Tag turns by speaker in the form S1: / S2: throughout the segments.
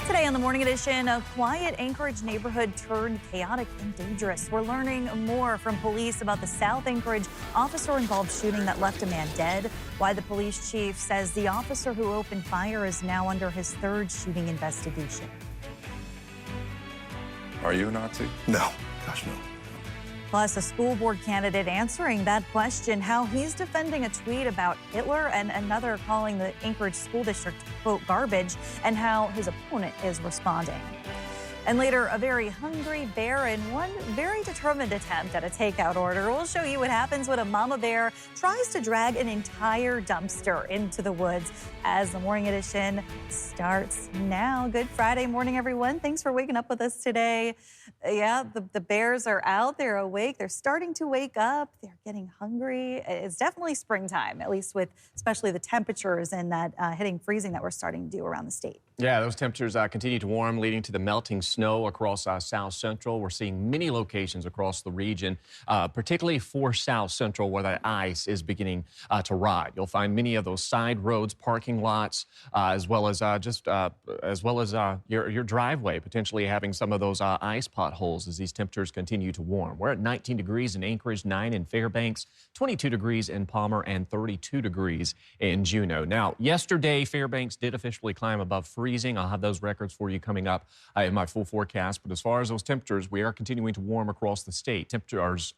S1: Today on the Morning Edition, a quiet Anchorage neighborhood turned chaotic and dangerous. We're learning more from police about the South Anchorage officer-involved shooting that left a man dead, why the police chief says the officer who opened fire is now under his third shooting investigation.
S2: Are you a Nazi?
S3: No. Gosh, no.
S1: Plus, a school board candidate answering that question, how he's defending a tweet about Hitler and another calling the Anchorage School District, quote, garbage, and how his opponent is responding. And later, a very hungry bear and one very determined attempt at a takeout order. We'll show you what happens when a mama bear tries to drag an entire dumpster into the woods as the Morning Edition starts now. Good Friday morning, everyone. Thanks for waking up with us today. Yeah, the bears are out. They're awake. They're starting to wake up. They're getting hungry. It's definitely springtime, at least with especially the temperatures and that hitting freezing that we're starting to do around the state.
S4: Yeah, those temperatures continue to warm, leading to the melting snow across South Central. We're seeing many locations across the region, particularly for South Central, where that ice is beginning to ride. You'll find many of those side roads, parking lots, as well as your driveway, potentially having some of those ice potholes as these temperatures continue to warm. We're at 19 degrees in Anchorage, 9 in Fairbanks, 22 degrees in Palmer, and 32 degrees in Juneau. Now, yesterday, Fairbanks did officially climb above freezing. I'll have those records for you coming up in my full forecast. But as far as those temperatures, we are continuing to warm across the state. Temperatures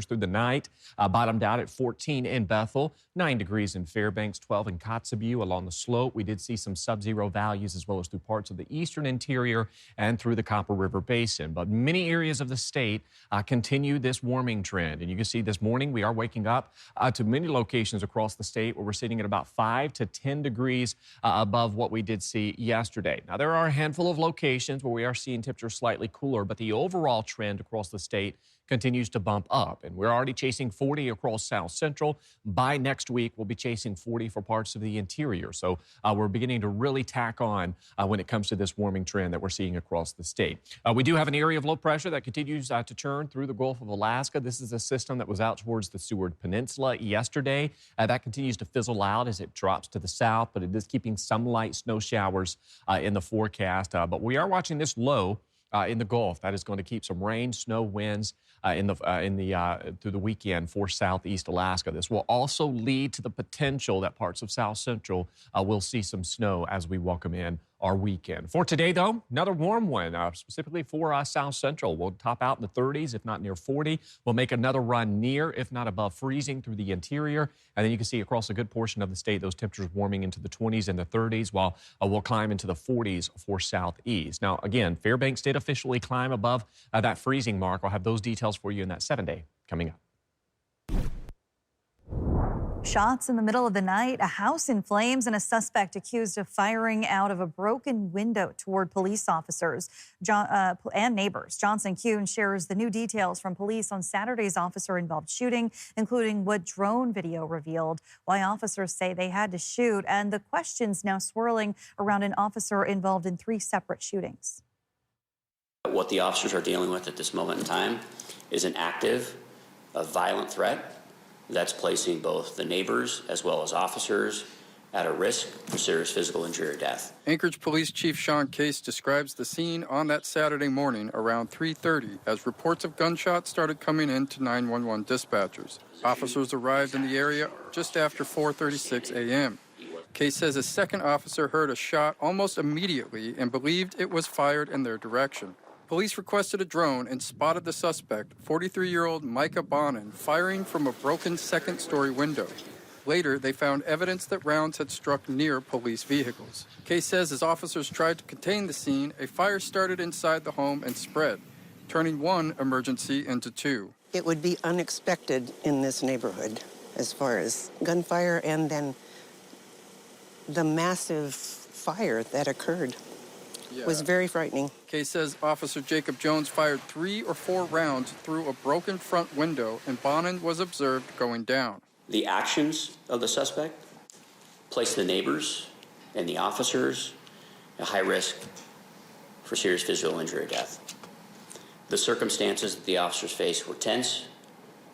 S4: through the night bottomed out at 14 in Bethel, 9 degrees in Fairbanks, 12 in Kotzebue. Along the slope, we did see some sub-zero values as well as through parts of the eastern interior and through the Copper River Basin. But many areas of the state continue this warming trend. And you can see this morning we are waking up to many locations across the state where we're sitting at about 5 to 10 degrees above what we did see yesterday. Now, there are a handful of locations where we are seeing temperatures slightly cooler, but the overall trend across the state continues to bump up. And we're already chasing 40 across South Central. By next week, we'll be chasing 40 for parts of the interior. So we're beginning to really tack on when it comes to this warming trend that we're seeing across the state. We do have an area of low pressure that continues to turn through the Gulf of Alaska. This is a system that was out towards the Seward Peninsula yesterday. That continues to fizzle out as it drops to the south, but it is keeping some light snow showers in the forecast. But we are watching this low in the Gulf. That is going to keep some rain, snow, winds through the weekend for southeast Alaska. This will also lead to the potential that parts of South Central will see some snow as we welcome in our weekend. For today, though, another warm one, specifically for South Central. We'll top out in the 30s, if not near 40. We'll make another run near, if not above freezing through the interior. And then you can see across a good portion of the state, those temperatures warming into the 20s and the 30s, while we'll climb into the 40s for southeast. Now, again, Fairbanks did officially climb above that freezing mark. I'll have those details for you in that 7-day coming up.
S1: Shots in the middle of the night, a house in flames, and a suspect accused of firing out of a broken window toward police officers and neighbors. Johnson Kuhn shares the new details from police on Saturday's officer-involved shooting, including what drone video revealed, why officers say they had to shoot, and the questions now swirling around an officer involved in 3 separate shootings.
S5: What the officers are dealing with at this moment in time is an active, a violent threat that's placing both the neighbors as well as officers at a risk for serious physical injury or death.
S6: Anchorage Police Chief Sean Case describes the scene on that Saturday morning around 3:30 as reports of gunshots started coming in to 911 dispatchers. Officers arrived in the area just after 4:36 a.m. Case says a second officer heard a shot almost immediately and believed it was fired in their direction. Police requested a drone and spotted the suspect, 43-year-old Micah Bonin, firing from a broken second-story window. Later, they found evidence that rounds had struck near police vehicles. Case says as officers tried to contain the scene, a fire started inside the home and spread, turning one emergency into 2.
S7: It would be unexpected in this neighborhood as far as gunfire and then the massive fire that occurred. Was very frightening.
S6: Case says Officer Jacob Jones fired 3 or 4 rounds through a broken front window, and Bonin was observed going down.
S5: The actions of the suspect place the neighbors and the officers at high risk for serious physical injury or death. The circumstances that the officers faced were tense,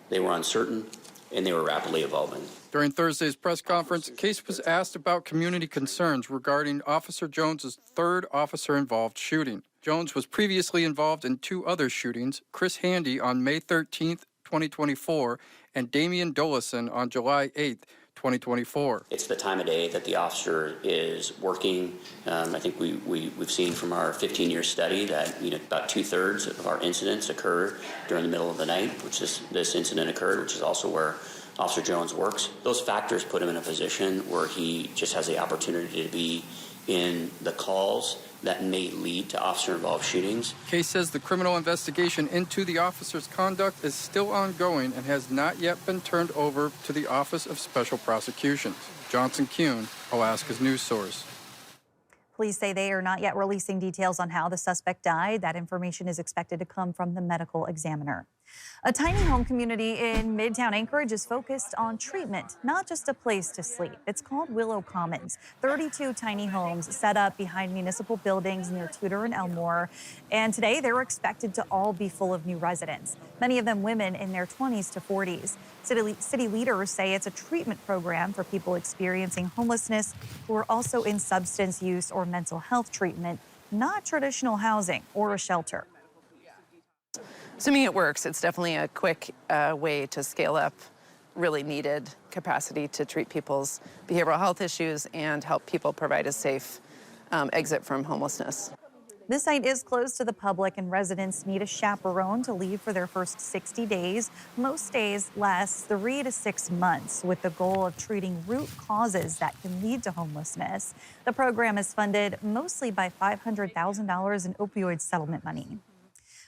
S5: they were uncertain, and they were rapidly evolving.
S6: During Thursday's press conference, Case was asked about community concerns regarding Officer Jones's third officer-involved shooting. Jones was previously involved in 2 other shootings, Chris Handy on May 13th, 2024, and Damian Dolison on July 8th, 2024.
S5: It's the time of day that the officer is working. I think we've seen from our 15-year study that about 2/3 of our incidents occur during the middle of the night, which this incident occurred, which is also where Officer Jones works. Those factors put him in a position where he just has the opportunity to be in the calls that may lead to officer-involved shootings.
S6: Case says the criminal investigation into the officer's conduct is still ongoing and has not yet been turned over to the Office of Special Prosecutions. Johnson Kuhn, Alaska's news source.
S1: Police say they are not yet releasing details on how the suspect died. That information is expected to come from the medical examiner. A tiny home community in Midtown Anchorage is focused on treatment, not just a place to sleep. It's called Willow Commons. 32 tiny homes set up behind municipal buildings near Tudor and Elmore. And today they're expected to all be full of new residents, many of them women in their 20s to 40s. City leaders say it's a treatment program for people experiencing homelessness who are also in substance use or mental health treatment, not traditional housing or a shelter.
S2: Assuming it works, it's definitely a quick way to scale up really needed capacity to treat people's behavioral health issues and help people provide a safe exit from homelessness.
S1: This site is closed to the public, and residents need a chaperone to leave for their first 60 days. Most stays last 3 to 6 months, with the goal of treating root causes that can lead to homelessness. The program is funded mostly by $500,000 in opioid settlement money.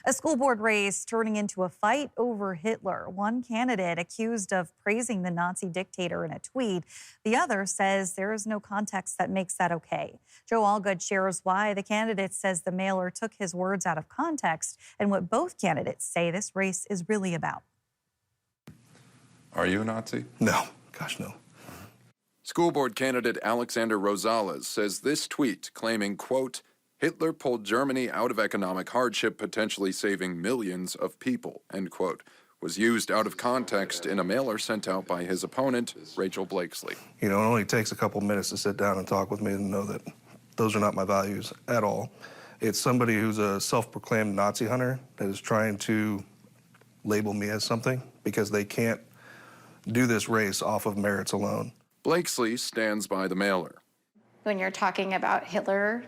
S1: A school board race turning into a fight over Hitler. One candidate accused of praising the Nazi dictator in a tweet. The other says there is no context that makes that okay. Joe Allgood shares why the candidate says the mailer took his words out of context and what both candidates say this race is really about.
S3: Are you a Nazi?
S8: No. Gosh, no.
S3: School board candidate Alexander Rosales says this tweet claiming, quote, Hitler pulled Germany out of economic hardship, potentially saving millions of people, end quote, was used out of context in a mailer sent out by his opponent, Rachel Blakesley.
S8: You know, it only takes a couple minutes to sit down and talk with me and know that those are not my values at all. It's somebody who's a self-proclaimed Nazi hunter that is trying to label me as something because they can't do this race off of merits alone.
S3: Blakesley stands by the mailer.
S9: When you're talking about Hitler,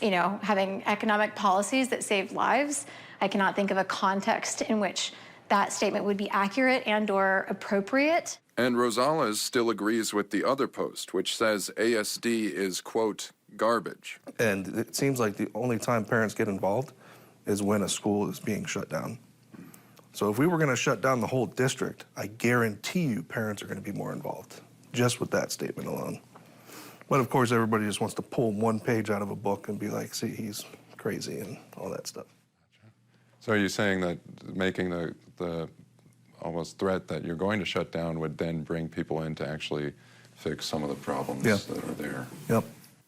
S9: having economic policies that saved lives, I cannot think of a context in which that statement would be accurate and or appropriate.
S3: And Rosales still agrees with the other post, which says ASD is, quote, garbage.
S8: And it seems like the only time parents get involved is when a school is being shut down. So if we were going to shut down the whole district, I guarantee you parents are going to be more involved, just with that statement alone. But of course, everybody just wants to pull one page out of a book and be like, see, he's crazy and all that stuff.
S3: So are you saying that making the almost threat that you're going to shut down would then bring people in to actually fix some of the problems that are there?
S8: Yep.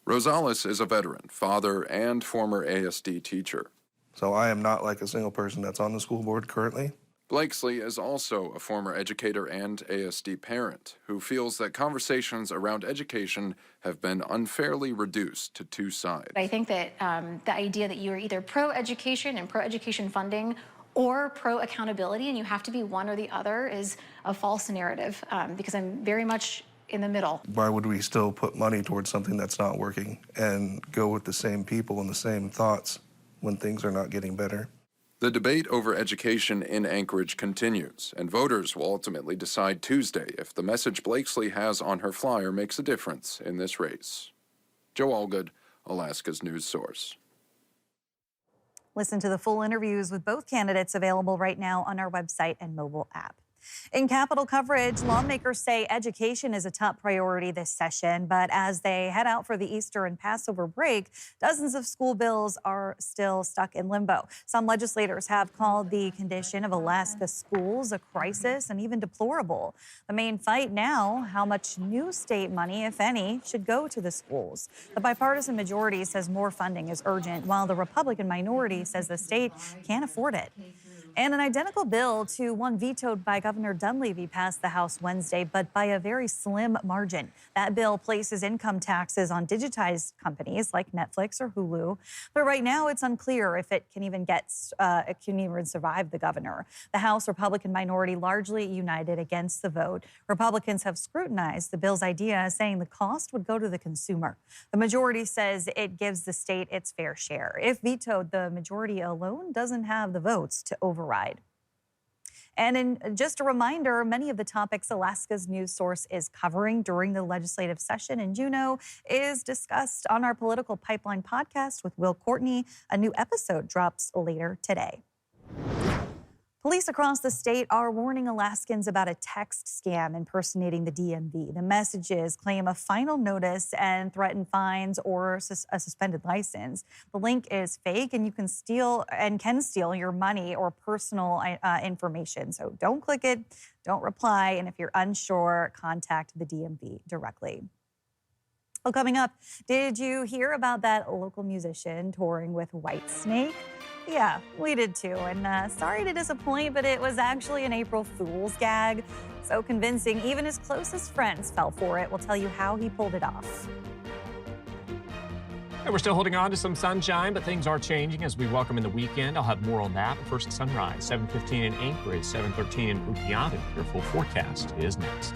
S3: Rosales is a veteran, father, and former ASD teacher.
S8: So I am not like a single person that's on the school board currently.
S3: Blakesley is also a former educator and ASD parent who feels that conversations around education have been unfairly reduced to two sides.
S9: I think that the idea that you are either pro-education and pro-education funding or pro-accountability, and you have to be one or the other, is a false narrative because I'm very much in the middle.
S8: Why would we still put money towards something that's not working and go with the same people and the same thoughts when things are not getting better?
S3: The debate over education in Anchorage continues, and voters will ultimately decide Tuesday if the message Blakesley has on her flyer makes a difference in this race. Joe Allgood, Alaska's news source.
S1: Listen to the full interviews with both candidates available right now on our website and mobile app. In Capitol coverage, lawmakers say education is a top priority this session, but as they head out for the Easter and Passover break, dozens of school bills are still stuck in limbo. Some legislators have called the condition of Alaska schools a crisis and even deplorable. The main fight now, how much new state money, if any, should go to the schools. The bipartisan majority says more funding is urgent, while the Republican minority says the state can't afford it. And an identical bill to one vetoed by Governor Dunleavy passed the House Wednesday, but by a very slim margin. That bill places income taxes on digitized companies like Netflix or Hulu. But right now, it's unclear if it can even survive the governor. The House Republican minority largely united against the vote. Republicans have scrutinized the bill's idea, saying the cost would go to the consumer. The majority says it gives the state its fair share. If vetoed, the majority alone doesn't have the votes to override. And in just a reminder, many of the topics Alaska's news source is covering during the legislative session in Juneau is discussed on our Political Pipeline podcast with Will Courtney. A new episode drops later today. Police across the state are warning Alaskans about a text scam impersonating the DMV. The messages claim a final notice and threaten fines or a suspended license. The link is fake, and you can steal your money or personal information. So don't click it, don't reply, and if you're unsure, contact the DMV directly. Well, coming up, did you hear about that local musician touring with Whitesnake? Yeah, we did too, and sorry to disappoint, but it was actually an April Fool's gag. So convincing, even his closest friends fell for it. We'll tell you how he pulled it off.
S4: And we're still holding on to some sunshine, but things are changing as we welcome in the weekend. I'll have more on that. But first, sunrise, 7:15 in Anchorage, 7:13 in Ukiah. Your full forecast is next.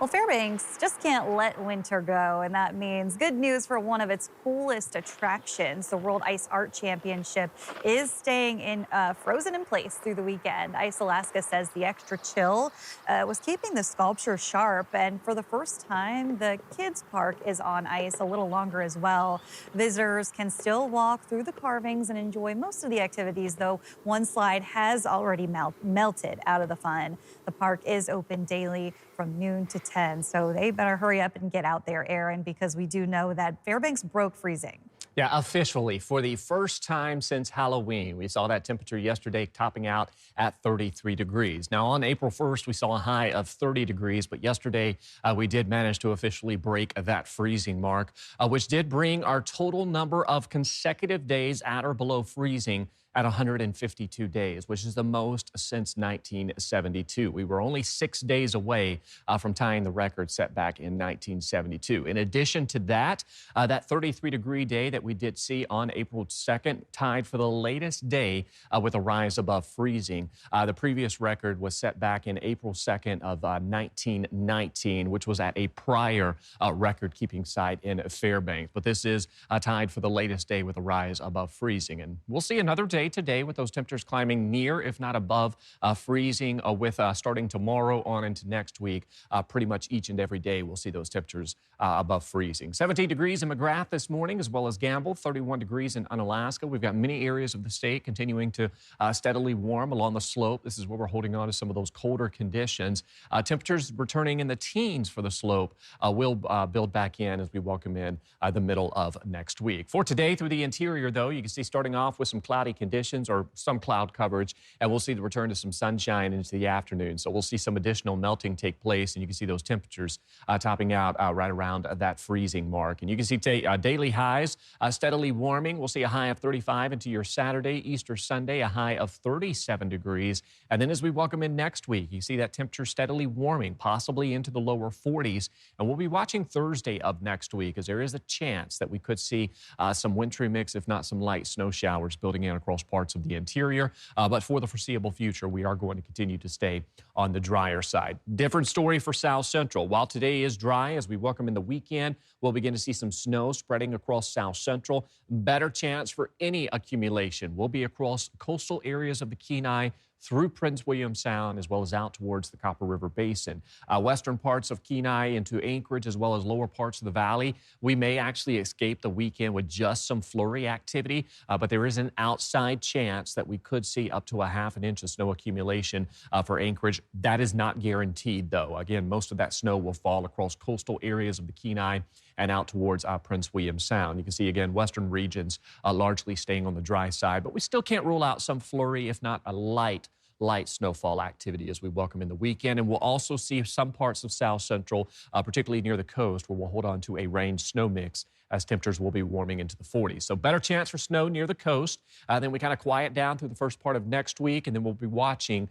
S1: Well, Fairbanks just can't let winter go, and that means good news for one of its coolest attractions. The World Ice Art Championship is staying frozen in place through the weekend. Ice Alaska says the extra chill was keeping the sculpture sharp, and for the first time, the kids' park is on ice a little longer as well. Visitors can still walk through the carvings and enjoy most of the activities, though one slide has already melted out of the fun. The park is open daily from noon to 10, so they better hurry up and get out there, Aaron, because we do know that Fairbanks broke freezing.
S4: Yeah, officially, for the first time since Halloween. We saw that temperature yesterday topping out at 33 degrees. Now, on April 1st, we saw a high of 30 degrees, but yesterday we did manage to officially break that freezing mark, which did bring our total number of consecutive days at or below freezing at 152 days, which is the most since 1972. We were only 6 days away from tying the record set back in 1972. In addition to that, that 33-degree day that we did see on April 2nd tied for the latest day with a rise above freezing. The previous record was set back in April 2nd of 1919, which was at a prior record-keeping site in Fairbanks. But this is tied for the latest day with a rise above freezing. And we'll see another day today with those temperatures climbing near, if not above, freezing with starting tomorrow on into next week. Pretty much each and every day we'll see those temperatures above freezing. 17 degrees in McGrath this morning, as well as Gamble, 31 degrees in Unalaska. We've got many areas of the state continuing to steadily warm along the slope. This is where we're holding on to some of those colder conditions. Temperatures returning in the teens for the slope will build back in as we welcome in the middle of next week. For today through the interior, though, you can see starting off with some cloudy conditions or some cloud coverage, and we'll see the return to some sunshine into the afternoon. So we'll see some additional melting take place, and you can see those temperatures topping out right around that freezing mark. And you can see daily highs steadily warming. We'll see a high of 35 into your Saturday, Easter Sunday, a high of 37 degrees. And then as we welcome in next week, you see that temperature steadily warming, possibly into the lower 40s. And we'll be watching Thursday of next week, as there is a chance that we could see some wintry mix, if not some light snow showers building in across parts of the interior. But for the foreseeable future, we are going to continue to stay on the drier side. Different story for South Central. While today is dry, as we welcome in the weekend, we'll begin to see some snow spreading across South Central. Better chance for any accumulation will be across coastal areas of the Kenai, through Prince William Sound, as well as out towards the Copper River Basin. Western parts of Kenai into Anchorage, as well as lower parts of the valley, we may actually escape the weekend with just some flurry activity, but there is an outside chance that we could see up to a half an inch of snow accumulation for Anchorage. That is not guaranteed, though. Again, most of that snow will fall across coastal areas of the Kenai and out towards Prince William Sound. You can see, again, western regions largely staying on the dry side, but we still can't rule out some flurry, if not a light light snowfall activity as we welcome in the weekend. And we'll also see some parts of South Central, particularly near the coast, where we'll hold on to a rain-snow mix as temperatures will be warming into the 40s. So better chance for snow near the coast. Then we kind of quiet down through the first part of next week, and then we'll be watching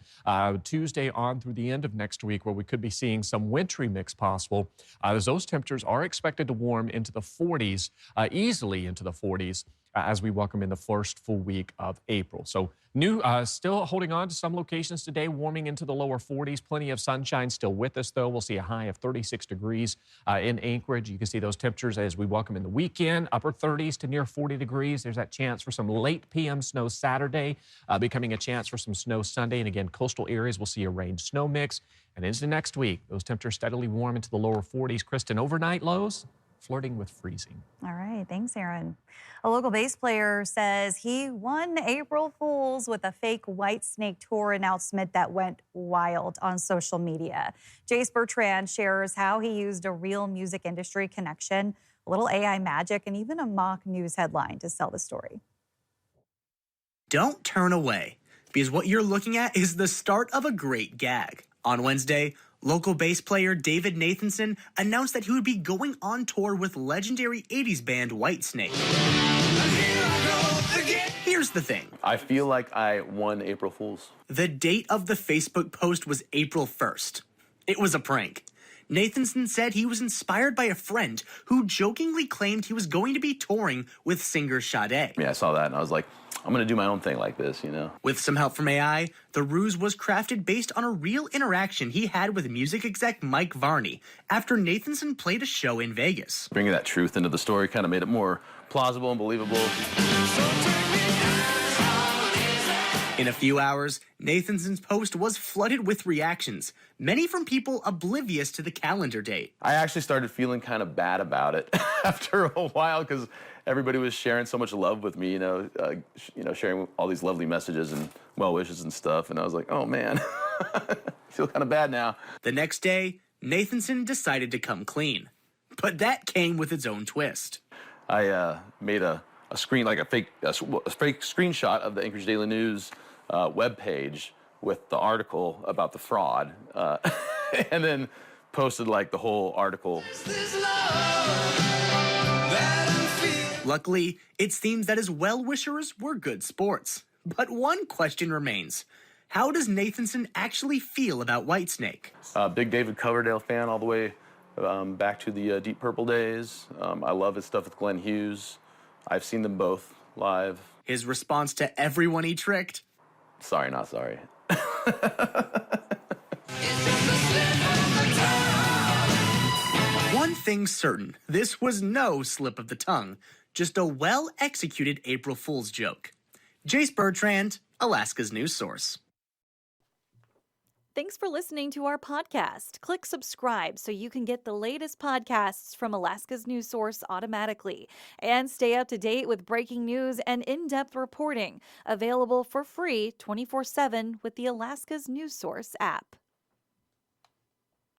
S4: Tuesday on through the end of next week, where we could be seeing some wintry mix possible, as those temperatures are expected to warm into the 40s, easily into the 40s, as we welcome in the first full week of April. So still holding on to some locations today, warming into the lower 40s. Plenty of sunshine still with us, though. We'll see a high of 36 degrees in Anchorage. You can see those temperatures as we welcome in the weekend, upper 30s to near 40 degrees. There's that chance for some late PM snow Saturday, becoming a chance for some snow Sunday. And again, coastal areas will see a rain-snow mix. And into next week, those temperatures steadily warm into the lower 40s. Kristen, overnight lows flirting with freezing.
S1: All right. Thanks, Aaron. A local bass player says he won April Fools with a fake Whitesnake tour announcement that went wild on social media. Jace Bertrand shares how he used a real music industry connection, a little AI magic, and even a mock news headline to sell the story.
S10: Don't turn away, because what you're looking at is the start of a great gag. On Wednesday, local bass player David Nathanson announced that he would be going on tour with legendary 80s band Whitesnake. Here's the thing.
S11: I feel like I won April Fools.
S10: The date of the Facebook post was April 1st. It was a prank. Nathanson said he was inspired by a friend who jokingly claimed he was going to be touring with singer Sade.
S11: Yeah, I saw that and I was like, I'm going to do my own thing like this, you know?
S10: With some help from AI, the ruse was crafted based on a real interaction he had with music exec Mike Varney after Nathanson played a show in Vegas.
S11: Bringing that truth into the story kind of made it more plausible and believable.
S10: In a few hours, Nathanson's post was flooded with reactions, many from people oblivious to the calendar date.
S11: I actually started feeling kind of bad about it after a while because everybody was sharing so much love with me, sharing all these lovely messages and well wishes and stuff. And I was like, oh man, I feel kind of bad now.
S10: The next day, Nathanson decided to come clean. But that came with its own twist.
S11: I made a fake screenshot of the Anchorage Daily News webpage with the article about the fraud, and then posted like the whole article.
S10: Luckily, it seems that his well-wishers were good sports. But one question remains. How does Nathanson actually feel about Whitesnake?
S11: Big David Coverdale fan all the way back to the Deep Purple days. I love his stuff with Glenn Hughes. I've seen them both live.
S10: His response to everyone he tricked?
S11: Sorry, not sorry.
S10: One thing's certain, this was no slip of the tongue, just a well-executed April Fool's joke. Jace Bertrand, Alaska's news source.
S12: Thanks for listening to our podcast. Click subscribe so you can get the latest podcasts from Alaska's news source automatically. And stay up to date with breaking news and in-depth reporting. Available for free 24/7 with the Alaska's news source app.